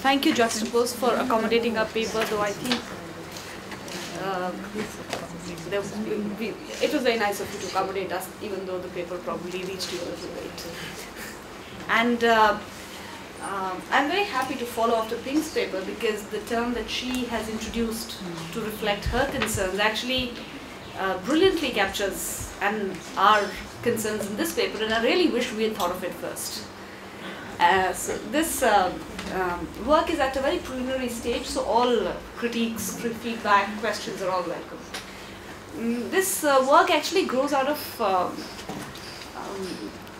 Thank you, Juxtapose, for accommodating our paper, though I think it was very nice of you to accommodate us, even though the paper probably reached you a little late. And I'm very happy to follow after Pink's paper, because the term that she has introduced to reflect her concerns actually brilliantly captures our concerns in this paper, and I really wish we had thought of it first. So this work is at a very preliminary stage, so all critiques, feedback, questions are all welcome. This work actually grows out of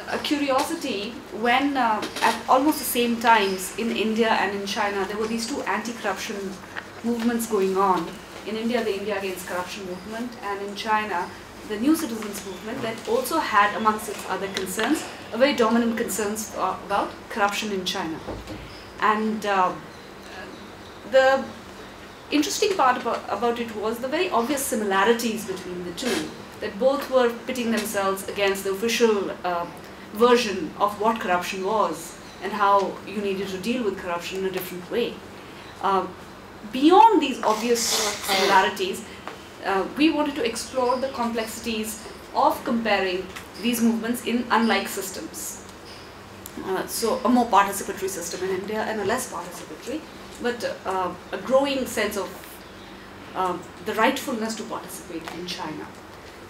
a curiosity when at almost the same times in India and in China there were these two anti-corruption movements going on. In India, the India Against Corruption movement, and in China, the New Citizens movement, that also had amongst its other concerns a very dominant concerns about corruption in China. And the interesting part about it was the very obvious similarities between the two, that both were pitting themselves against the official version of what corruption was and how you needed to deal with corruption in a different way. Beyond these obvious similarities, we wanted to explore the complexities of comparing these movements in unlike systems. So a more participatory system in India and a less participatory, but a growing sense of the rightfulness to participate in China.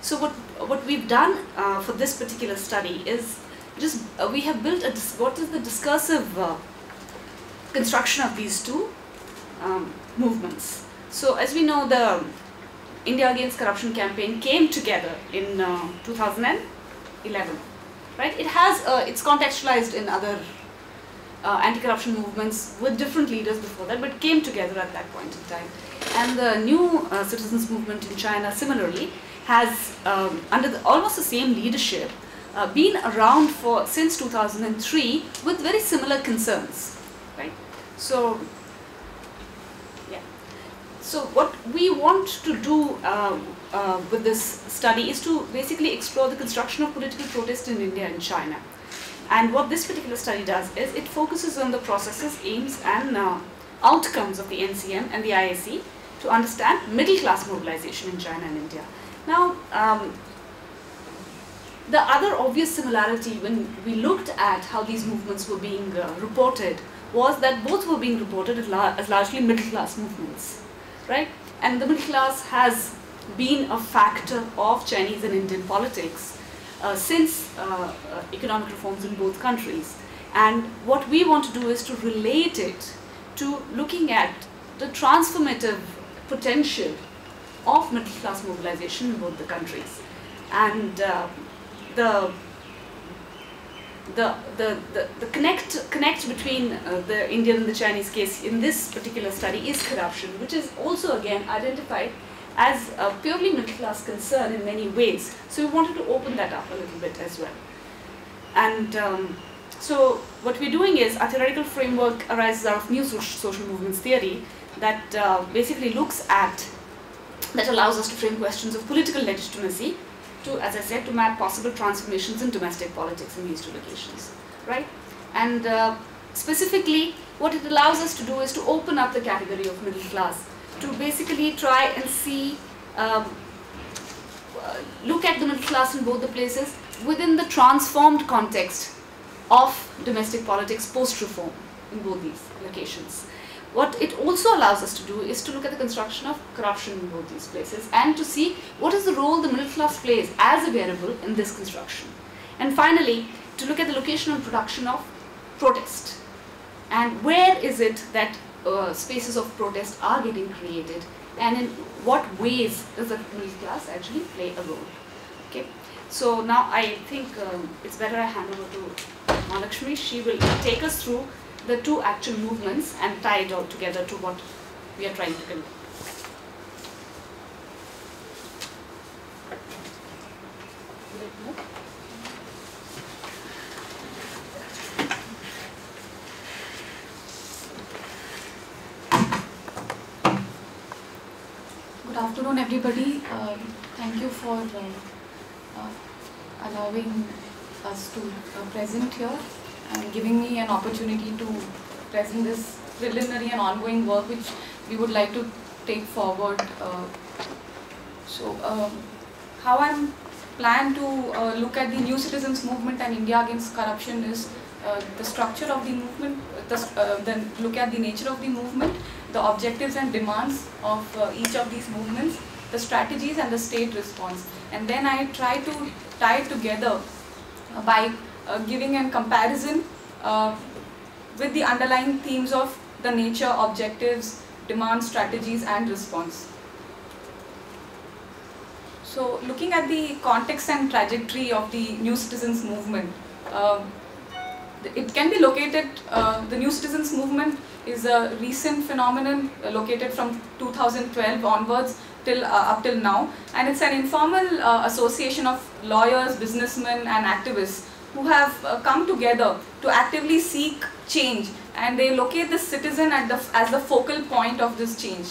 So what we've done for this particular study is just we have built what is the discursive construction of these two movements. So as we know, the India Against Corruption campaign came together in 2011, right? It has it's contextualized in other anti-corruption movements with different leaders before that, but came together at that point in time. And the New Citizens movement in China similarly has under almost the same leadership been around since 2003 with very similar concerns, right? So so what we want to do with this study is to basically explore the construction of political protest in India and China. And what this particular study does is it focuses on the processes, aims and outcomes of the NCM and the IAC to understand middle class mobilization in China and India. Now, the other obvious similarity when we looked at how these movements were being reported was that both were being reported as largely middle class movements. Right? And the middle class has been a factor of Chinese and Indian politics since economic reforms in both countries. And what we want to do is to relate it to looking at the transformative potential of middle class mobilization in both the countries. And the connect between the Indian and the Chinese case in this particular study is corruption, which is also again identified as a purely middle class concern in many ways. So we wanted to open that up a little bit as well. And so what we're doing is a theoretical framework arises out of new social movements theory that basically looks at, that allows us to frame questions of political legitimacy to, as I said, to map possible transformations in domestic politics in these two locations, right? And specifically, what it allows us to do is to open up the category of middle class, to basically try and see, look at the middle class in both the places within the transformed context of domestic politics post-reform in both these locations. What it also allows us to do is to look at the construction of corruption in both these places and to see what is the role the middle class plays as a variable in this construction. And finally, to look at the location and production of protest. And where is it that spaces of protest are getting created, and in what ways does the middle class actually play a role. Okay. So now I think it's better I hand over to Mahalakshmi. She will take us through the two actual movements and tie it all together to what we are trying to convey. Good afternoon, everybody. Thank you for allowing us to present here and giving me an opportunity to present this preliminary and ongoing work which we would like to take forward. How I plan to look at the New Citizens Movement and India Against Corruption is the structure of the movement, then look at the nature of the movement, the objectives and demands of each of these movements, the strategies and the state response. And then I try to tie it together by giving a comparison with the underlying themes of the nature, objectives, demands, strategies and response. So looking at the context and trajectory of the New Citizens Movement, it can be located, the New Citizens Movement is a recent phenomenon located from 2012 onwards up till now, and it's an informal association of lawyers, businessmen and activists who have come together to actively seek change, and they locate the citizen as the focal point of this change.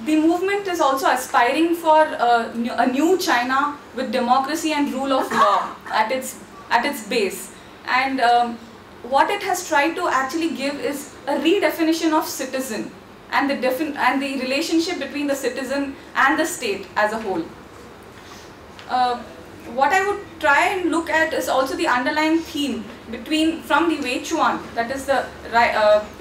The movement is also aspiring for a new China with democracy and rule of law at its base, and what it has tried to actually give is a redefinition of citizen and the relationship between the citizen and the state as a whole. What I would try and look at is also the underlying theme from the Weichuan, that is the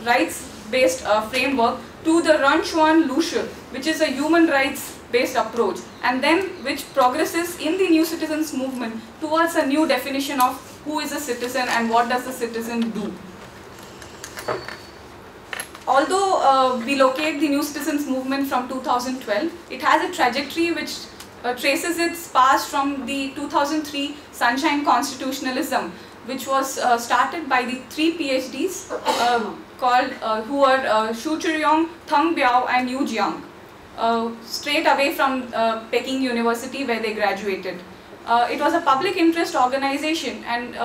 rights-based framework, to the Runchuan-Lushu, which is a human rights-based approach, and then which progresses in the New Citizens Movement towards a new definition of who is a citizen and what does the citizen do. Although we locate the New Citizens Movement from 2012, it has a trajectory which traces its past from the 2003 Sunshine Constitutionalism, which was started by the 3 PhDs who are Xu Churyong, Thang Biao and Yu Jiang, straight away from Peking University where they graduated. It was a public interest organization, and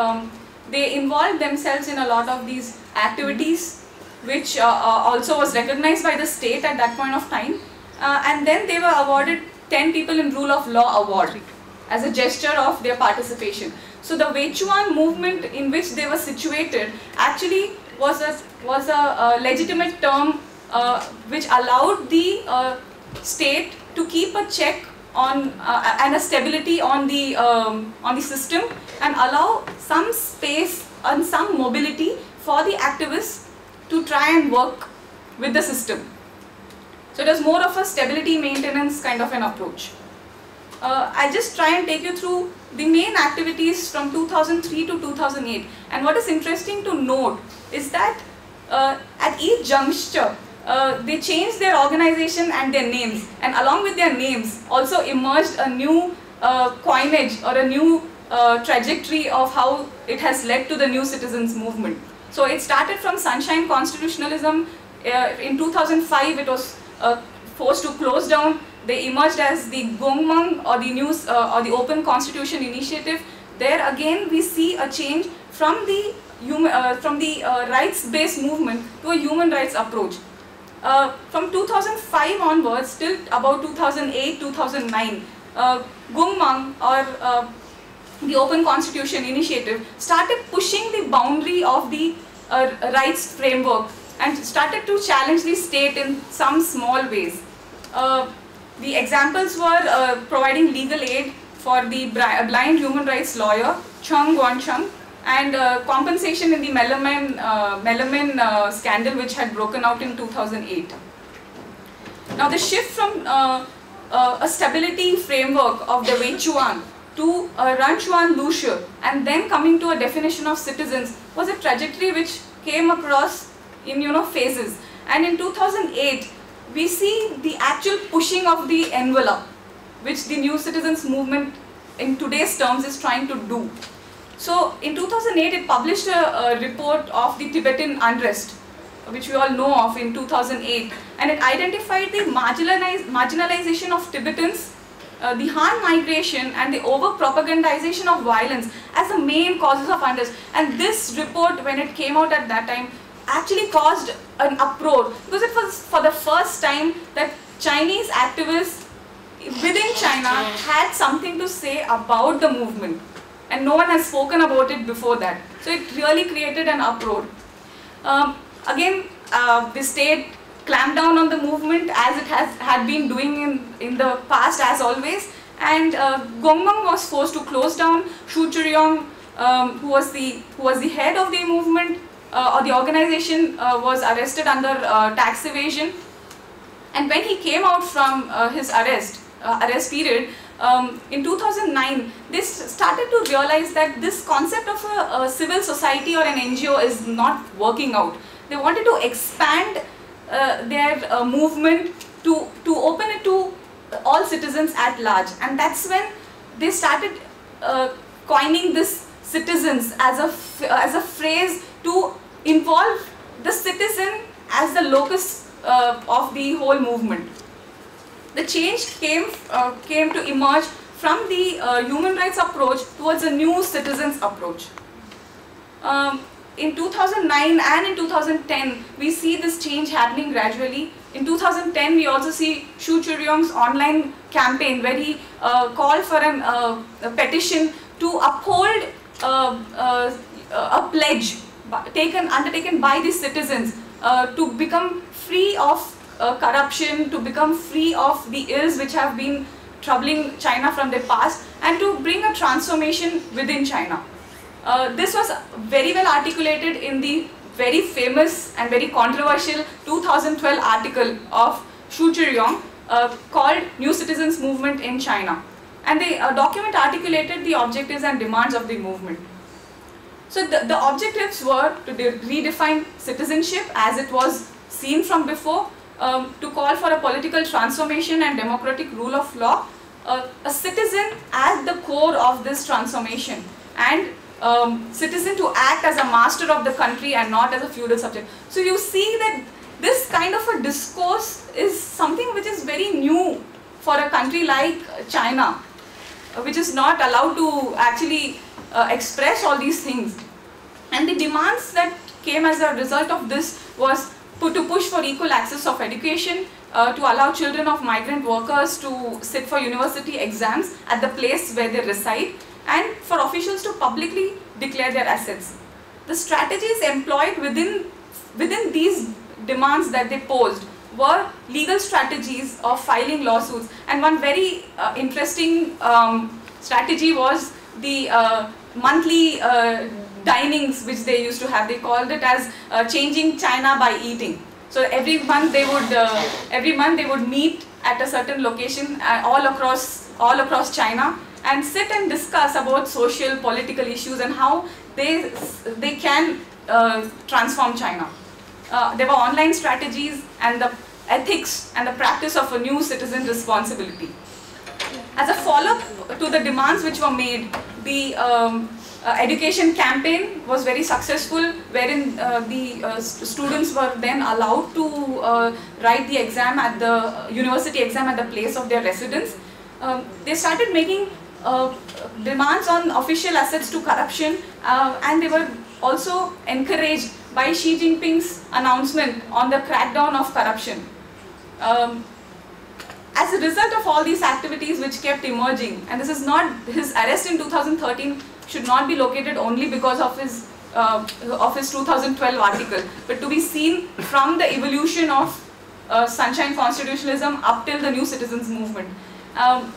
they involved themselves in a lot of these activities, which also was recognized by the state at that point of time, and then they were awarded 10 People in Rule of Law Award as a gesture of their participation. So the Weichuan movement in which they were situated actually was a legitimate term which allowed the state to keep a check on and a stability on the system, and allow some space and some mobility for the activists to try and work with the system. So it was more of a stability maintenance kind of an approach. I'll just try and take you through the main activities from 2003 to 2008. And what is interesting to note is that at each juncture, they changed their organization and their names, and along with their names also emerged a new coinage or a new trajectory of how it has led to the New Citizens Movement. So it started from Sunshine Constitutionalism. In 2005 it was forced to close down. They emerged as the Gongmang, or the Open Constitution Initiative. There again we see a change from the rights-based movement to a human rights approach. From 2005 onwards till about 2008-2009, Gongmang, or the Open Constitution Initiative, started pushing the boundary of the rights framework and started to challenge the state in some small ways. The examples were providing legal aid for the blind human rights lawyer Chung Guancheng, and compensation in the melamine scandal which had broken out in 2008. Now the shift from a stability framework of the Weichuan to a Runchuan-Lushu, and then coming to a definition of citizens, was a trajectory which came across in phases. And in 2008 we see the actual pushing of the envelope which the New Citizens Movement in today's terms is trying to do. So in 2008 it published a report of the Tibetan unrest, which we all know of in 2008, and it identified the marginalization of Tibetans, the Han migration and the over-propagandization of violence as the main causes of unrest. And this report, when it came out at that time, actually caused an uproar, because it was for the first time that Chinese activists within China had something to say about the movement, and no one has spoken about it before that. So it really created an uproar. Again, the state clamped down on the movement as it had been doing in the past as always, and Gongmang was forced to close down. Shu Churyong, who was the head of the movement or the organization, was arrested under tax evasion. And when he came out from his arrest period, in 2009, they started to realize that this concept of a civil society or an NGO is not working out. They wanted to expand their movement to open it to all citizens at large, and that's when they started coining this citizens as a phrase to involve the citizen as the locus of the whole movement. The change came to emerge from the human rights approach towards a new citizens approach. In 2009 and in 2010, we see this change happening gradually. In 2010, we also see Shu Churyong's online campaign where he called for a petition to uphold a pledge undertaken by the citizens to become free of corruption, to become free of the ills which have been troubling China from the past, and to bring a transformation within China. This was very well articulated in the very famous and very controversial 2012 article of Shu Churyong called New Citizens Movement in China. And the document articulated the objectives and demands of the movement. So the objectives were to redefine citizenship as it was seen from before, to call for a political transformation and democratic rule of law, a citizen at the core of this transformation, and citizen to act as a master of the country and not as a feudal subject. So you see that this kind of a discourse is something which is very new for a country like China, which is not allowed to actually express all these things. And the demands that came as a result of this was to push for equal access of education, to allow children of migrant workers to sit for university exams at the place where they reside, and for officials to publicly declare their assets. The strategies employed within these demands that they posed were legal strategies of filing lawsuits, and one very interesting strategy was the monthly dinings which they used to have. They called it as changing China by eating. So every month they would meet at a certain location all across China and sit and discuss about social, political issues and how they can transform China. There were online strategies and the ethics and the practice of a new citizen responsibility. As a follow-up to the demands which were made, the education campaign was very successful, wherein the students were then allowed to write the exam at the university exam at the place of their residence. They started making demands on official assets to corruption, and they were also encouraged by Xi Jinping's announcement on the crackdown of corruption. As a result of all these activities which kept emerging, and this is not, his arrest in 2013 should not be located only because of his 2012 article, but to be seen from the evolution of Sunshine Constitutionalism up till the New Citizens Movement.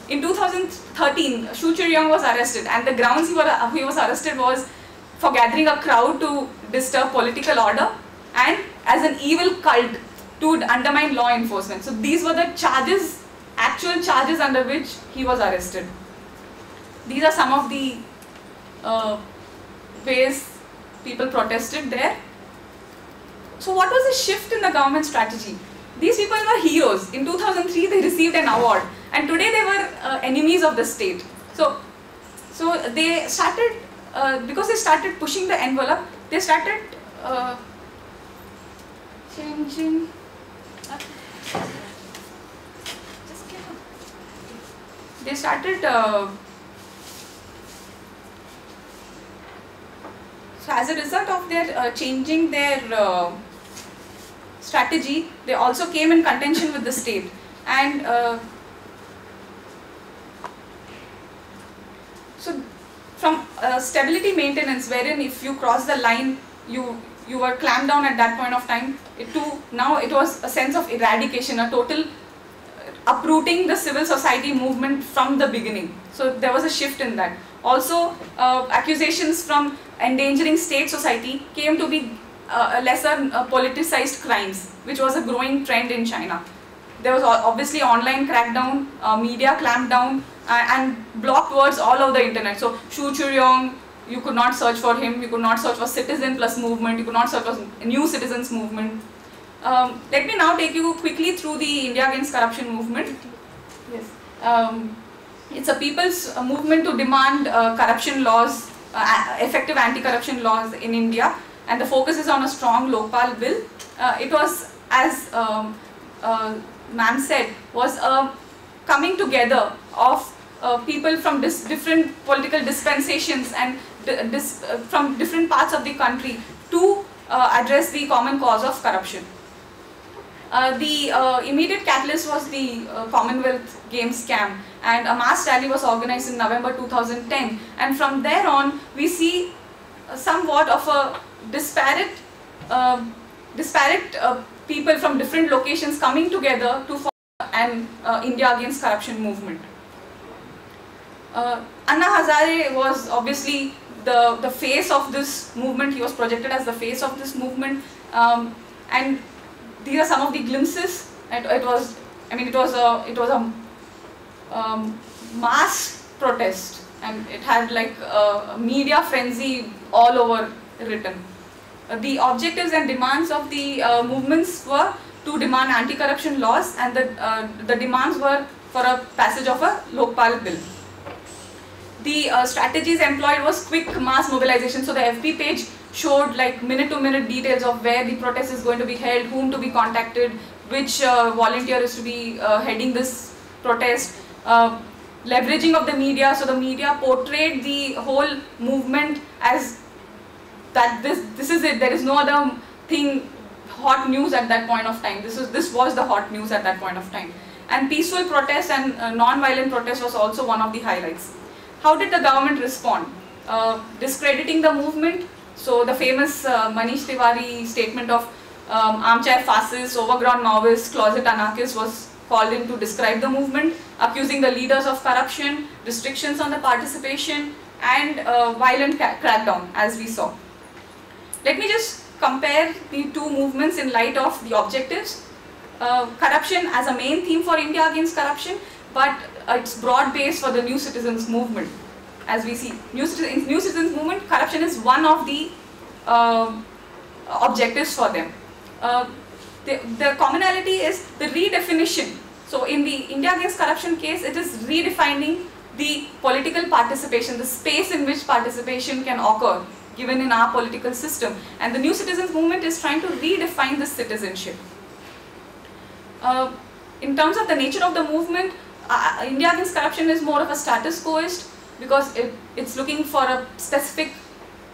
In 2013, Shu Churyong was arrested, and the grounds he was arrested was for gathering a crowd to disturb political order and as an evil cult to undermine law enforcement. So these were the charges, actual charges under which he was arrested. These are some of the ways people protested there. So what was the shift in the government strategy? These people were heroes. In 2003 they received an award, and today they were enemies of the state. So they started, because they started pushing the envelope, they started changing. They started. So as a result of their changing their strategy, they also came in contention with the state, and so from stability maintenance, wherein if you cross the line, you were clamped down at that point of time, now it was a sense of eradication, a total uprooting the civil society movement from the beginning. So there was a shift in that. Also, accusations from endangering state society came to be lesser politicized crimes, which was a growing trend in China. There was obviously online crackdown, media clampdown, and blocked words all over the internet. So Xu Churyong, you could not search for him, you could not search for Citizen Plus movement, you could not search for New Citizens movement. Let me now take you quickly through the India Against Corruption movement. Yes. It's a people's movement to demand corruption laws, effective anti-corruption laws in India, and the focus is on a strong Lokpal bill. It was, as ma'am said, was a coming together of people from different political dispensations and from different parts of the country to address the common cause of corruption. The immediate catalyst was the Commonwealth Games scam, and a mass rally was organized in November 2010, and from there on we see somewhat of a disparate people from different locations coming together to form an India Against Corruption movement. Anna Hazare was obviously the face of this movement. He was projected as the face of this movement, and these are some of the glimpses. It was a mass protest, and it had like a media frenzy all over written. The objectives and demands of the movements were to demand anti-corruption laws, and the demands were for a passage of a Lokpal bill. The strategies employed was quick mass mobilization. So the FB page showed like minute-to-minute details of where the protest is going to be held, whom to be contacted, which volunteer is to be heading this protest. Leveraging of the media, so the media portrayed the whole movement as that this is it, there is no other thing, hot news at that point of time. This was the hot news at that point of time. And peaceful protest and non-violent protest was also one of the highlights. How did the government respond? Discrediting the movement. So the famous Manish Tiwari statement of armchair fascists, overgrown Maoists, closet anarchists was called in to describe the movement, accusing the leaders of corruption, restrictions on the participation, and violent crackdown, as we saw. Let me just compare the two movements in light of the objectives. Corruption as a main theme for India Against Corruption, but it's broad-based for the New Citizens movement. As we see, New Citizens movement, corruption is one of the objectives for them. The commonality is the redefinition. So in the India Against Corruption case, it is redefining the political participation, the space in which participation can occur, given in our political system. And the New Citizens movement is trying to redefine this citizenship. In terms of the nature of the movement, India Against Corruption is more of a status quoist, because it's looking for a specific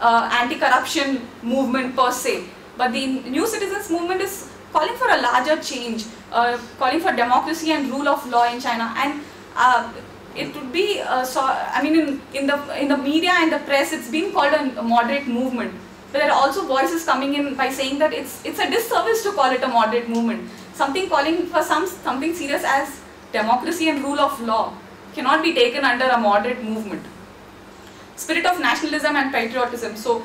anti-corruption movement per se. But the New Citizens movement is calling for a larger change, calling for democracy and rule of law in China. And it would be, in the media and the press, it's been called a moderate movement. But there are also voices coming in by saying that it's a disservice to call it a moderate movement. Something calling for something serious as democracy and rule of law cannot be taken under a moderate movement. Spirit of nationalism and patriotism. So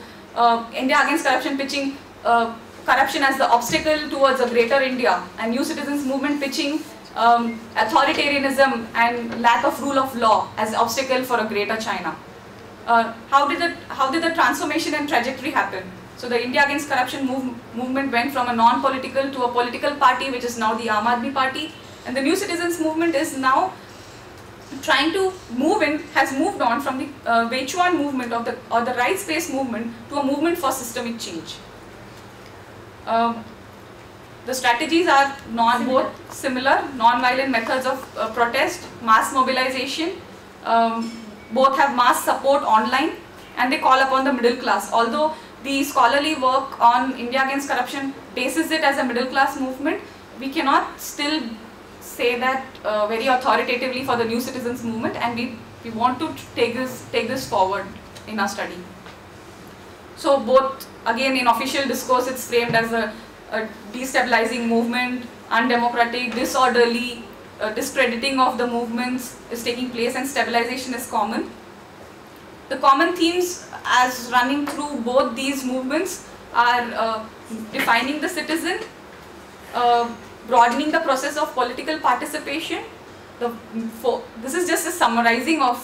India Against Corruption pitching corruption as the obstacle towards a greater India, and New Citizens movement pitching authoritarianism and lack of rule of law as obstacle for a greater China. How did the transformation and trajectory happen? So the India Against Corruption movement went from a non-political to a political party, which is now the Aam Admi party, and the New Citizens movement is now trying to has moved on from the Weichuan movement or the rights-based movement to a movement for systemic change. The strategies are both similar, non-violent methods of protest, mass mobilization, both have mass support online, and they call upon the middle class. Although the scholarly work on India Against Corruption bases it as a middle class movement, we cannot still say that very authoritatively for the New Citizens movement, and we want to take this forward in our study. So both again in official discourse it's framed as a destabilizing movement, undemocratic, disorderly, discrediting of the movements is taking place, and stabilization is common. The common themes as running through both these movements are defining the citizen, broadening the process of political participation. This is just a summarizing of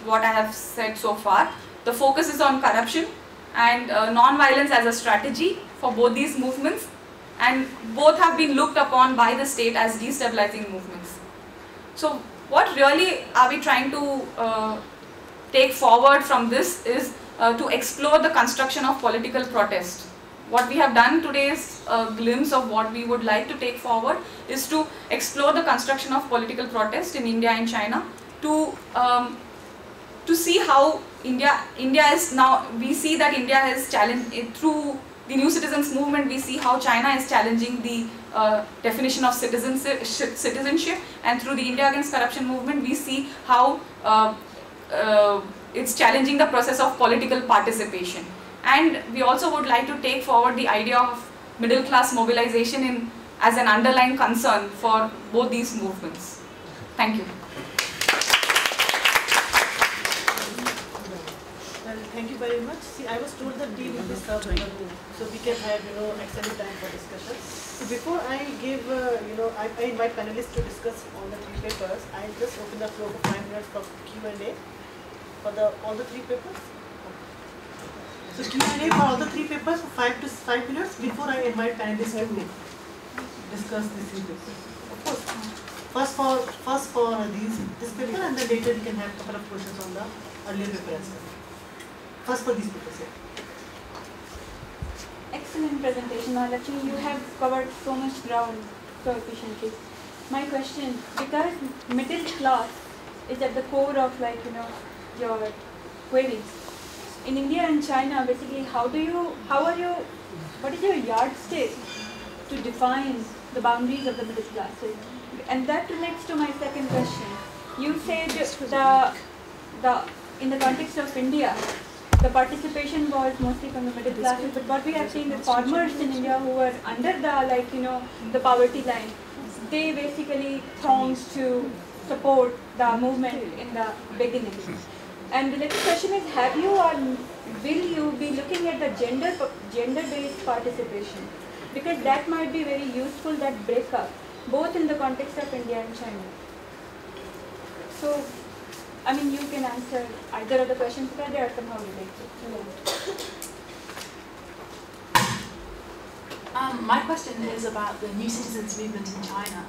what I have said so far. The focus is on corruption and non-violence as a strategy for both these movements, and both have been looked upon by the state as destabilizing movements. So what really are we trying to take forward from this is to explore the construction of political protest. What we have done today is a glimpse of what we would like to take forward is to explore the construction of political protest in India and China to see how India is now, we see that India has challenged through the New Citizens Movement, we see how China is challenging the definition of citizenship, and through the India Against Corruption movement we see how it's challenging the process of political participation. And we also would like to take forward the idea of middle class mobilization as an underlying concern for both these movements. Thank you. Well, thank you very much. See, I was told that tea will be served in the room, so we can have extended time for discussion. So before I give I invite panelists to discuss all the three papers. I just open the floor for 5 minutes for Q&A for all the three papers. So Q&A for all the three papers for 5 minutes before I invite panelists to discuss these three papers. Of course, first for this paper, and then later we can have a couple of questions on the earlier paper as well. First for these papers, yeah. Excellent presentation, Mahalakshmi. You have covered so much ground so efficiently. My question, because middle class is at the core of your queries. In India and China, basically, what is your yardstick to define the boundaries of the middle class? And that relates to my second question. You said in the context of India, the participation was mostly from the middle classes, but what we have seen with farmers in India who were under the poverty line, they basically thronged to support the movement in the beginning. And the next question is, have you or will you be looking at the gender-based participation? Because that might be very useful, that breakup, both in the context of India and China. So, I mean, you can answer either of the questions because they are somehow related. My question is about the New Citizens movement in China.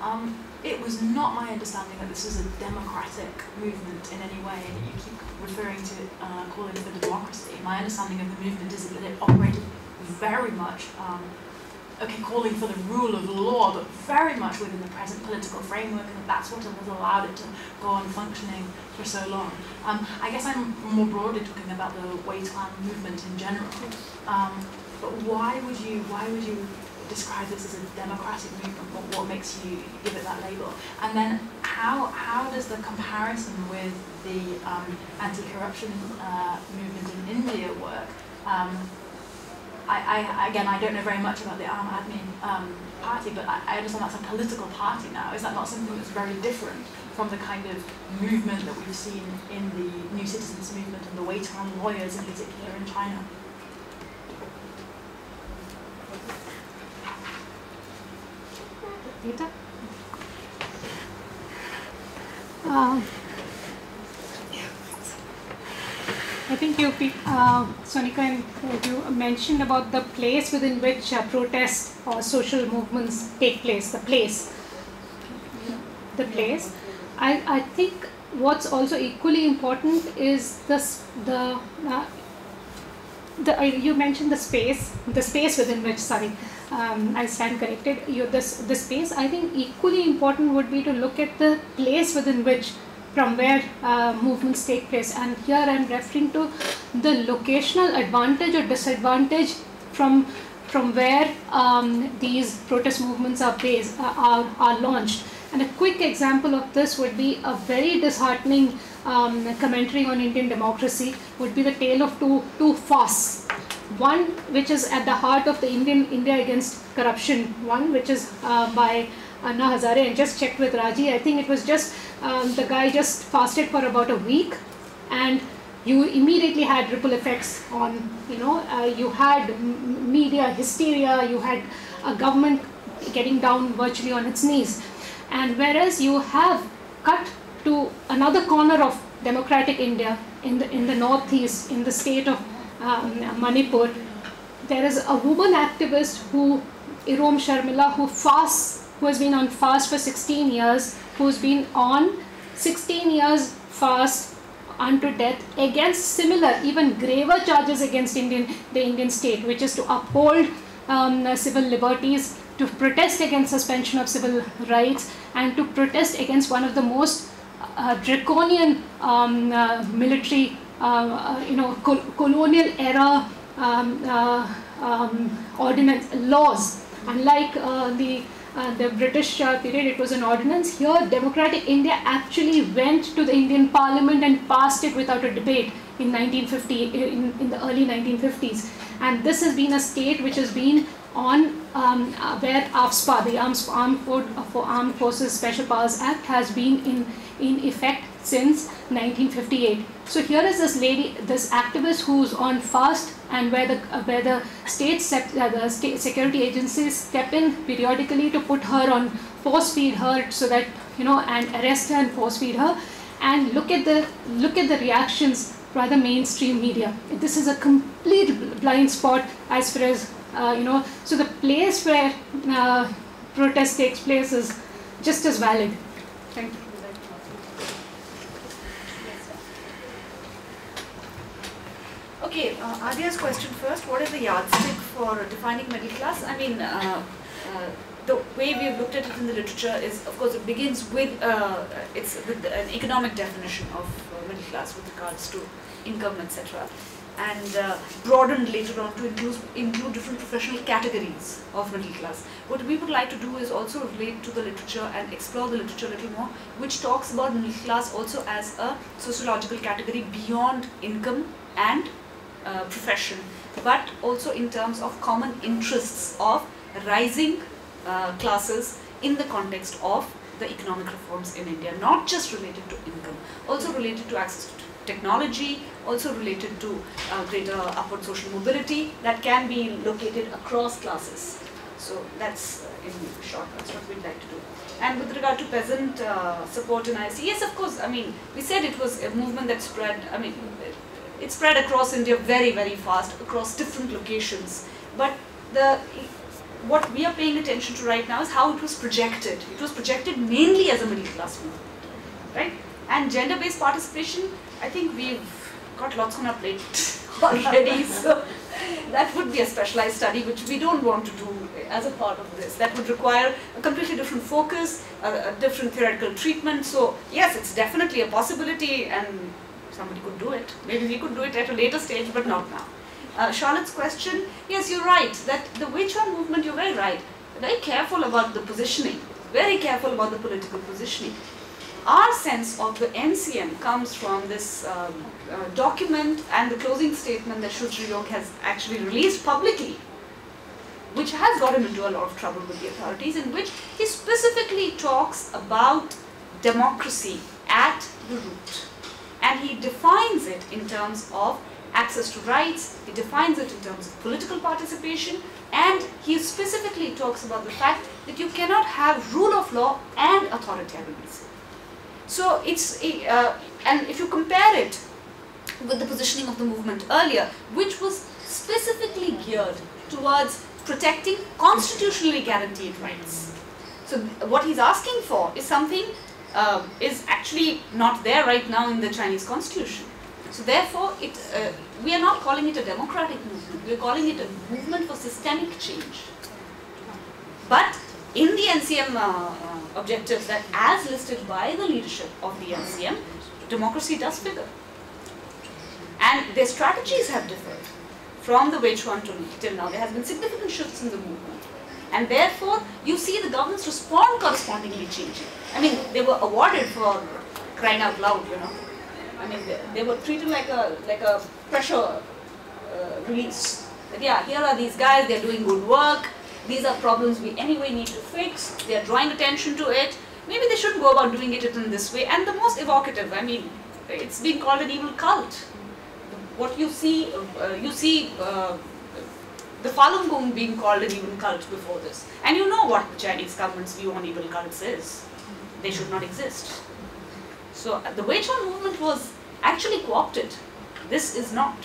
It was not my understanding that this was a democratic movement in any way, and you keep referring to calling it for democracy. My understanding of the movement is that it operated very much, calling for the rule of law, but very much within the present political framework, and that's what has allowed it to go on functioning for so long. I guess I'm more broadly talking about the Weitan movement in general. But why would you describe this as a democratic movement? What makes you give it that label? And then how does the comparison with the anti-corruption movement in India work? I don't know very much about the Aam Admi party, but I understand that's a political party now. Is that not something that's very different from the kind of movement that we've seen in the New Citizens movement and the Weitan lawyers in particular in China? I think Sonika, and you mentioned about the place within which protests or social movements take place, the place. I think what's also equally important is you mentioned the space within which, I stand corrected, the space. I think equally important would be to look at the place within which, from where movements take place. And here I'm referring to the locational advantage or disadvantage from where these protest movements are based, are launched. And a quick example of this would be a very disheartening commentary on Indian democracy, would be the tale of two fasts. One which is at the heart of the India Against Corruption one, which is by Anna Hazare, and just checked with Raji. I think it was just the guy just fasted for about a week, and you immediately had ripple effects on, you had media hysteria, you had a government getting down virtually on its knees. And whereas you have cut to another corner of democratic India in the northeast, in the state of Manipur, there is a woman activist Irom Sharmila, who has been on fast for 16 years, who's been on 16 years fast unto death against similar, even graver charges against the Indian state, which is to uphold civil liberties, to protest against suspension of civil rights, and to protest against one of the most draconian military, colonial era ordinance laws. Unlike the British period, it was an ordinance. Here, democratic India actually went to the Indian Parliament and passed it without a debate in 1950, in the early 1950s. And this has been a state which has been on where AFSPA, the Armed Forces Special Powers Act, has been in effect since 1958. So here is this lady, this activist who's on fast, and where the state security agencies step in periodically to put her on, force feed her, so that and arrest her and force feed her. And look at the reactions by the mainstream media. This is a complete blind spot as far as so the place where protest takes place is just as valid. Thank you. Okay, Adya's question first. What is the yardstick for defining middle class? I mean, the way we've looked at it in the literature is, of course, it begins with with an economic definition of middle class with regards to income, etc., and broadened later on to include different professional categories of middle class. What we would like to do is also relate to the literature and explore the literature a little more, which talks about middle class also as a sociological category beyond income and profession, but also in terms of common interests of rising classes in the context of the economic reforms in India, not just related to income, also related to access to technology, also related to greater upward social mobility that can be located across classes. So that's in short, that's what we'd like to do. And with regard to peasant support in IC, yes, of course, I mean, we said it was a movement that spread, I mean, it spread across India very, very fast, across different locations. But what we are paying attention to right now is how it was projected. It was projected mainly as a middle class movement, right? And gender-based participation, I think we've got lots on our plate already, so that would be a specialized study which we don't want to do as a part of this. That would require a completely different focus, a different theoretical treatment. So yes, it's definitely a possibility, and somebody could do it. Maybe we could do it at a later stage, but not now. Charlotte's question, yes, you're right, that the wage war movement, you're very right, very careful about the positioning, very careful about the political positioning. Our sense of the NCM comes from this document and the closing statement that Shudri Yog has actually released publicly, which has got him into a lot of trouble with the authorities, in which he specifically talks about democracy at the root. And he defines it in terms of access to rights, he defines it in terms of political participation, and he specifically talks about the fact that you cannot have rule of law and authoritarianism. So it's, and if you compare it with the positioning of the movement earlier, which was specifically geared towards protecting constitutionally guaranteed rights. So what he's asking for is something is actually not there right now in the Chinese constitution. So therefore, we are not calling it a democratic movement, we are calling it a movement for systemic change. But in the NCM objectives that as listed by the leadership of the NCM, democracy does figure. And their strategies have differed from the wage war till now. There has been significant shifts in the movement. And therefore, you see the government's response correspondingly changing. I mean, they were awarded for crying out loud, you know. I mean, they were treated like a pressure release. that yeah, here are these guys, they're doing good work, these are problems we anyway need to fix, they're drawing attention to it, maybe they shouldn't go about doing it in this way. And the most evocative, I mean, it's been called an evil cult. What you see, the Falun Gong being called an evil cult before this. And you know what the Chinese government's view on evil cults is. They should not exist. So the Weichuan movement was actually co-opted. This is not.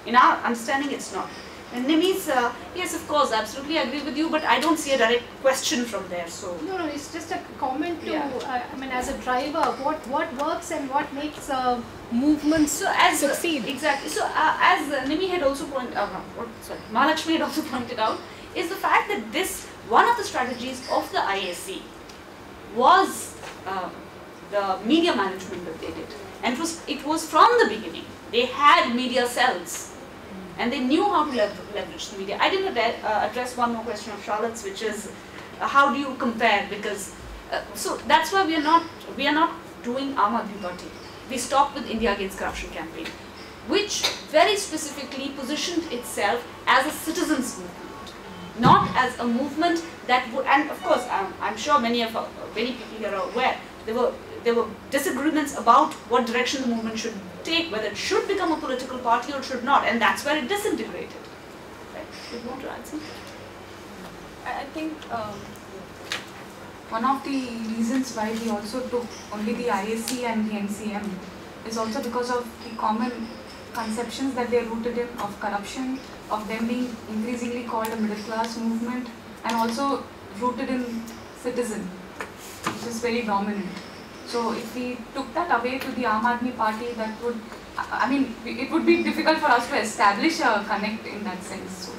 In our understanding, it's not. And Nimi's, yes, of course, absolutely agree with you, but I don't see a direct question from there. So No, it's just a comment to, Yeah. I mean, as a driver, what works and what makes movements succeed. Exactly. So as Nimi had also Mahalakshmi had also pointed out, is the fact that this, one of the strategies of the IAC was the media management that they did. And it was from the beginning. They had media cells. And they knew how to leverage the media. I didn't address one more question of Charlotte's, which is how do you compare? Because so that's why we are not doing Aam Admi Party. We stopped with India Against Corruption campaign, which very specifically positioned itself as a citizens' movement, not as a movement that would. And of course, I'm sure many people here are aware there were disagreements about what direction the movement should take, whether it should become a political party or should not, and that's where it disintegrated. Right? Do you want to add something? I think one of the reasons why we also took only the IAC and the NCM is also because of the common conceptions that they are rooted in of corruption, of them being increasingly called a middle class movement, and also rooted in citizen, which is very dominant. So if we took that away to the Aam Admi Party, that would, I mean, it would be difficult for us to establish a connect in that sense. So